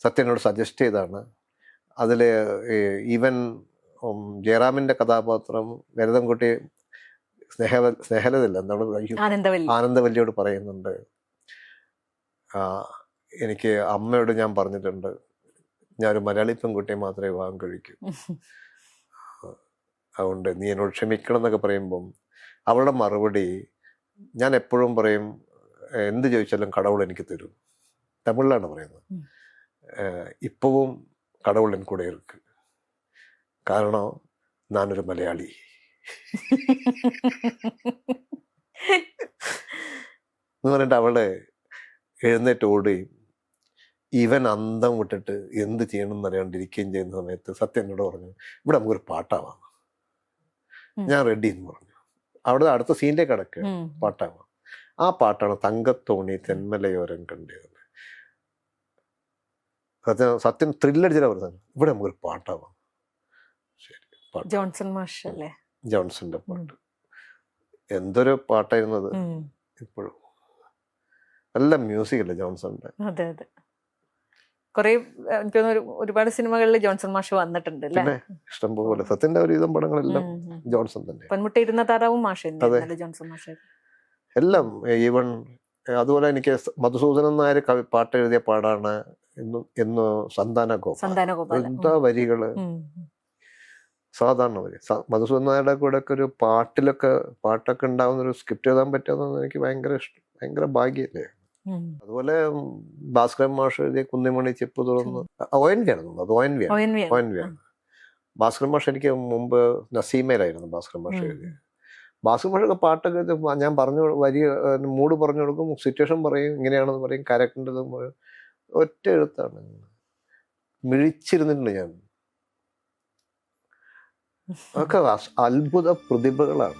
സത്യനോട് suggest ചെയ്താണ്. അതിൽ even ജയറാമിൻ്റെ കഥാപാത്രം ഭരതൻകുട്ടി സ്നേഹലതല്ല എന്താണ് ആനന്ദവല്ലിയോട് പറയുന്നുണ്ട്, എനിക്ക് അമ്മയോട് ഞാൻ പറഞ്ഞിട്ടുണ്ട് ഞാനൊരു മലയാളി പെൺകുട്ടിയെ മാത്രമേ വിവാഹം കഴിക്കൂ, അതുകൊണ്ട് നീ എന്നോട് ക്ഷമിക്കണം എന്നൊക്കെ പറയുമ്പം അവളുടെ മറുപടി ഞാൻ എപ്പോഴും പറയും, എന്ത് ചോദിച്ചാലും കടവുൾ എനിക്ക് തരും. തമിഴിലാണ് പറയുന്നത്. ഇപ്പവും കടവുൾ എൻ കൂടെ ഇருக்கு, കാരണം ഞാനൊരു മലയാളി. എന്ന് പറഞ്ഞിട്ട് അവള് എഴുന്നേറ്റ് ഓടുകയും ഇവൻ അന്തം വിട്ടിട്ട് എന്ത് ചെയ്യണം എന്നറിയാണ്ടിരിക്കുകയും ചെയ്യുന്ന സമയത്ത് സത്യം എന്നോട് പറഞ്ഞു, ഇവിടെ നമുക്കൊരു പാട്ടാവാം. ഞാൻ റെഡി എന്ന് പറഞ്ഞു. അവിടെ അടുത്ത സീൻ്റെ കിടക്കുക പാട്ടാവാം. ആ പാട്ടാണ് തങ്കത്തോണി തെന്മലയോരം കണ്ടത്. സത്യം ത്രില്ലടിച്ചാ പറഞ്ഞത്, ഇവിടെ നമുക്കൊരു പാട്ടാവാം. ശരി, ജോൺസന്റെ പാട്ട് എന്തൊരു പാട്ടായിരുന്നത്. ഇപ്പോഴും നല്ല മ്യൂസിക് അല്ലേ ജോൺസന്റെ. അതെ അതെ, എനിക്ക് ഒരുപാട് സിനിമകളിൽ ജോൺസൺ മാഷ് വന്നിട്ടുണ്ട്. ഇഷ്ടംപോലെ സത്യന്റെ ഒരുവിധം പടങ്ങളെല്ലാം ജോൺസൺ തന്നെ. പൊന്മുട്ടയിരുന്ന താറാവും മാഷ് ജോൺസൺ മാഷ് എല്ലാം. ഈവൻ അതുപോലെ എനിക്ക് മധുസൂദനൻ നായർ പാട്ട് എഴുതിയ പാടാണ് എന്ന് സന്താന ഗോപാൽ. എന്താ വരികള്, സാധാരണ വരി. മധുസൂദനൻ നായരുടെ കൂടെ ഒക്കെ ഒരു പാട്ടൊക്കെ ഉണ്ടാവുന്ന ഒരു സ്ക്രിപ്റ്റ് എഴുതാൻ പറ്റുമെന്ന് എനിക്ക് ഭയങ്കര ഭാഗ്യല്ലേ. അതുപോലെ ഭാസ്കരൻ മാഷ് എഴുതിയ കുന്നിമണി ചെപ്പ് തുറന്ന് ONV ആണെന്ന്, അത് ONV ആണ്. ഭാസ്കരൻ മാഷ് എനിക്ക് മുമ്പ് നസീമയിലായിരുന്നു ഭാസ്കരൻ മാഷ് എഴുതിയത്. ഭാസ്കരൻ മാഷൊക്കെ പാട്ടൊക്കെ ഞാൻ പറഞ്ഞു വരി മൂഡ് പറഞ്ഞു കൊടുക്കും, സിറ്റുവേഷൻ പറയും, ഇങ്ങനെയാണെന്ന് പറയും, ക്യാരക്ടറിൻ്റെ പറയും. ഒറ്റ എഴുത്താണ്, മിഴിച്ചിരുന്നിട്ടുണ്ട് ഞാൻ. അതൊക്കെ അത്ഭുത പ്രതിഭകളാണ്.